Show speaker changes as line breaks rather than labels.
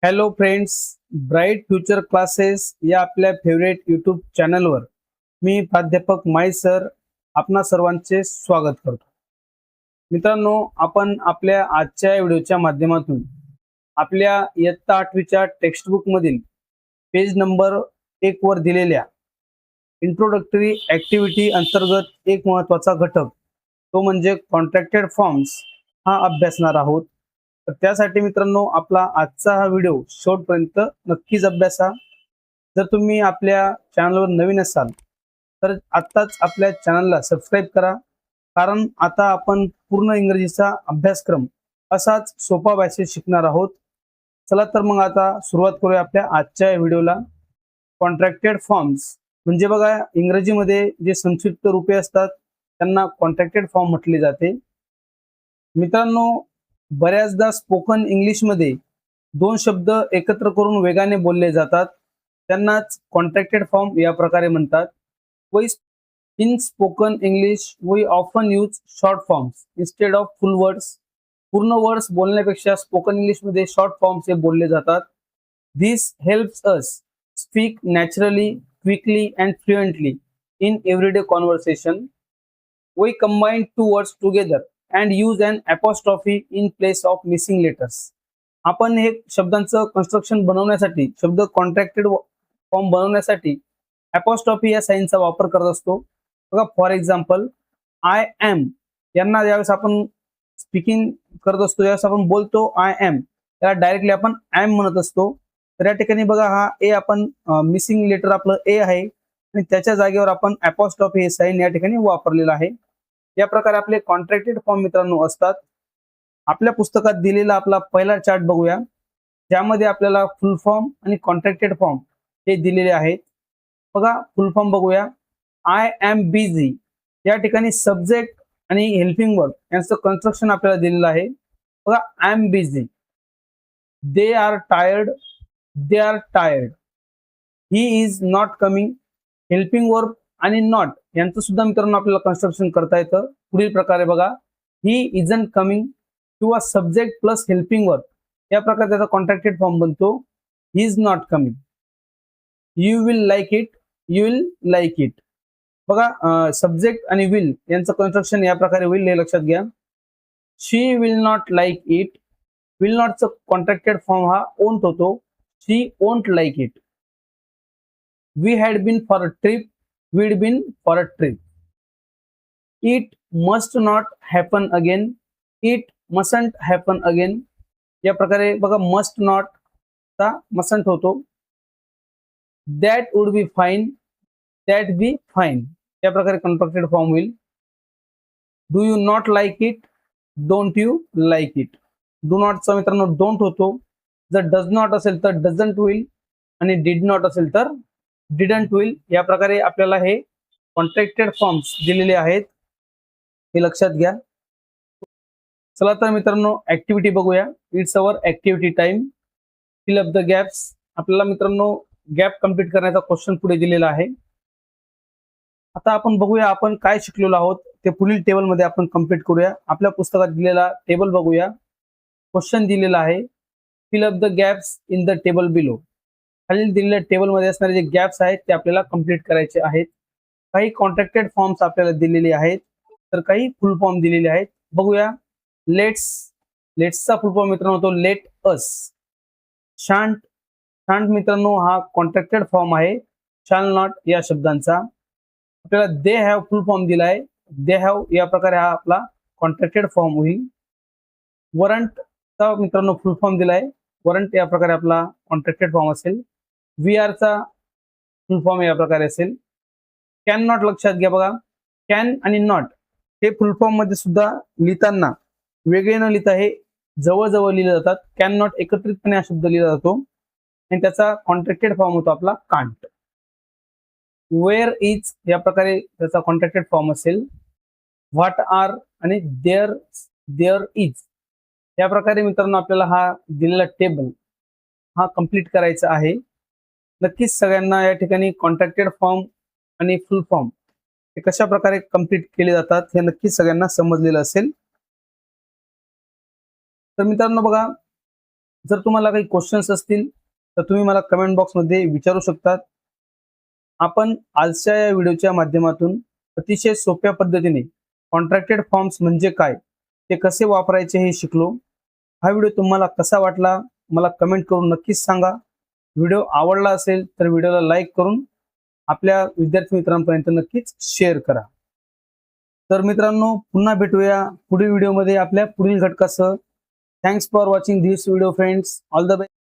Hello friends, bright future classes या आपल्या favourite YouTube चॅनलवर मी प्राध्यापक माई सर आपणा सर्वांचे स्वागत करतो. मित्रांनो, आपण आपल्या आजच्या व्हिडिओच्या माध्यमातून आपल्या इयत्ता 8वीच्या टेक्स्टबुक मधील पेज नंबर 1 वर दिलेल्या इंट्रोडक्टरी ऍक्टिव्हिटी अंतर्गत एक महत्त्वाचा घटक तो म्हणजे कॉन्ट्रॅक्टेड फॉर्म्स हा अभ्यासणार आहोत. तर त्यासाठी मित्रांनो, आपला आजचा हा व्हिडिओ शेवटपर्यंत नक्कीच अभ्यासा. जर तुम्ही आपल्या चॅनलवर नवीन असाल तर आत्ताच आपल्या चॅनलला सबस्क्राईब करा, कारण आता आपण पूर्ण इंग्रजीचा अभ्यासक्रम असाच सोपा भाषेत शिकणार आहोत. चला तर मग आता सुरुवात करूया आपल्या आजच्या व्हिडिओला. कॉन्ट्रॅक्टेड फॉर्म्स म्हणजे बघा, इंग्रजीमध्ये जे संक्षिप्त रूपे असतात त्यांना कॉन्ट्रॅक्टेड फॉर्म म्हटले जाते. मित्रांनो, बऱ्याचदा स्पोकन इंग्लिशमध्ये दोन शब्द एकत्र करून वेगाने बोलले जातात, त्यांनाच कॉन्ट्रॅक्टेड फॉर्म या प्रकारे म्हणतात. In spoken English we often use short forms instead of full words. पूर्ण वर्ड्स बोलण्यापेक्षा स्पोकन इंग्लिशमध्ये शॉर्ट फॉर्म्स हे बोलले जातात. This helps us speak naturally, quickly and fluently in everyday conversation. We combine two words together and use an apostrophe in place of missing letters. आपण हे शब्दांचं construction बनवण्यासाठी, शब्द कॉन्ट्रॅक्टेड फॉर्म बनवण्यासाठी apostrophe या साइनचा वापर करत असतो. बघा, फॉर एक्झाम्पल, आय एम यांना ज्यावेळेस आपण स्पीकिंग करत असतो, ज्यावेळेस आपण बोलतो आय एम, त्याला डायरेक्टली आपण एम म्हणत असतो. तर या ठिकाणी बघा, हा ए आपण मिसिंग लेटर आपलं ए आहे आणि त्याच्या जागेवर आपण apostrophe हे साइन या ठिकाणी वापरलेलं आहे. या प्रकारे आपले कॉन्ट्रॅक्टेड फॉर्म मित्रांनो असतात. आपल्या पुस्तकात दिलेला आपला पहिला चार्ट बघूया, ज्यामध्ये आपल्याला फुल फॉर्म आणि कॉन्ट्रॅक्टेड फॉर्म हे दिलेले आहेत. बघा, फुल फॉर्म बघूया. आय एम बिझी या ठिकाणी सब्जेक्ट आणि हेल्पिंग वर्ब यांचं कन्स्ट्रक्शन आपल्याला दिलेलं आहे. बघा, I am busy. They are tired, they are tired. He is not coming. Helping verb आणि नॉट यांचं सुद्धा मित्रांनो आपल्याला कन्स्ट्रक्शन करता येतं पुढील प्रकारे. बघा, ही इजंट कमिंग किंवा सब्जेक्ट प्लस हेल्पिंग वर्ब या प्रकारे त्याचा कॉन्ट्रॅक्टेड फॉर्म बनतो. He is not coming. You will like it, you will like it. बघा, सब्जेक्ट आणि विल यांचं कन्स्ट्रक्शन या प्रकारे होईल, हे लक्षात घ्या. She will not like it. Will नॉटचं कॉन्ट्रॅक्टेड फॉर्म हा ओंट होतो. She won't like it. We had been for a trip, we'd been for a trip. It must not happen again, it mustn't happen again. या प्रकारे बघा, must not चा mustn't होतो. That would be fine, that be fine. या प्रकारे contracted form होईल. Do you not like it, don't you like it. Do not चा मित्रांनो don't होतो. जर does not असेल तर doesn't होईल आणि did not असेल तर डिडंट होईल. या प्रकारे आपल्याला हे कॉन्ट्रॅक्टेड फॉर्म्स दिलेले आहेत, हे लक्षात घ्या. चला तर मित्रांनो, ऍक्टिव्हिटी बघूया. It's our activity time. Fill up the gaps. आपल्याला मित्रांनो गॅप कंप्लीट करण्याचा क्वेश्चन पुढे दिलेला आहे. आता आपण बघूया आपण काय शिकलेलो आहोत ते पुढील टेबलमध्ये आपण कंप्लीट करूया. आपल्या पुस्तकात दिलेला टेबल बघूया. क्वेश्चन दिलेला आहे, fill up the gaps in the table below. खालील दिलेल्या टेबलमध्ये असणारे जे गॅप्स आहेत ते आपल्याला कंप्लीट करायचे आहेत. काही कॉन्ट्रॅक्टेड फॉर्म्स आपल्याला दिलेले आहेत, तर काही फुल फॉर्म दिलेले आहेत. बघूया. लेट्सचा फुल फॉर्म मित्रांनो होतो लेट अस. शांट, शांट मित्रांनो हा कॉन्ट्रॅक्टेड फॉर्म आहे शाल नॉट या शब्दांचा. आपल्याला दे हॅव फुल फॉर्म दिलाय. दे हॅव या प्रकारे हा आपला कॉन्ट्रॅक्टेड फॉर्म होईल. वरंटचा मित्रांनो फुल फॉर्म दिलाय. वरंट या प्रकारे आपला कॉन्ट्रॅक्टेड फॉर्म असेल. वी आरचा फुल फॉर्म या प्रकारे असेल. कॅन नॉट लक्षात घ्या. बघा, कॅन आणि नॉट हे फुल फॉर्म मध्ये सुद्धा लिहिताना वेगळे न लिहिता हे जवळजवळ लिहिले जातात. कॅन नॉट एकत्रितपणे हा शब्द लिहिला जातो आणि त्याचा कॉन्ट्रॅक्टेड फॉर्म होतो आपला कांट. वेअर इज या प्रकारे त्याचा कॉन्ट्रॅक्टेड फॉर्म असेल. व्हॉट आर आणि देअर इज या प्रकारे मित्रांनो आपल्याला हा दिलेला टेबल हा कंप्लीट करायचा आहे. नक्कीच सगळ्यांना या ठिकाणी कॉन्ट्रॅक्टेड फॉर्म आणि फुल फॉर्म हे कशा प्रकारे कंप्लीट केले जातात हे नक्कीच सगळ्यांना समजलेलं असेल. तर मित्रांनो बघा, जर तुम्हाला काही क्वेश्चन्स असतील तर तुम्ही मला कमेंट बॉक्समध्ये विचारू शकतात. आपण आजच्या या व्हिडिओच्या माध्यमातून अतिशय सोप्या पद्धतीने कॉन्ट्रॅक्टेड फॉर्म्स म्हणजे काय, ते कसे वापरायचे हे शिकलो. हा व्हिडिओ तुम्हाला कसा वाटला मला कमेंट करून नक्कीच सांगा. व्हिडिओ आवडला असेल तर व्हिडिओला लाईक करून आपल्या विद्यार्थी मित्रांपर्यंत नक्कीच शेअर करा. तर मित्रांनो, पुन्हा भेटूया पुढील व्हिडिओमध्ये आपल्या पुढील घटकासह. Thanks for watching this video friends. All the best.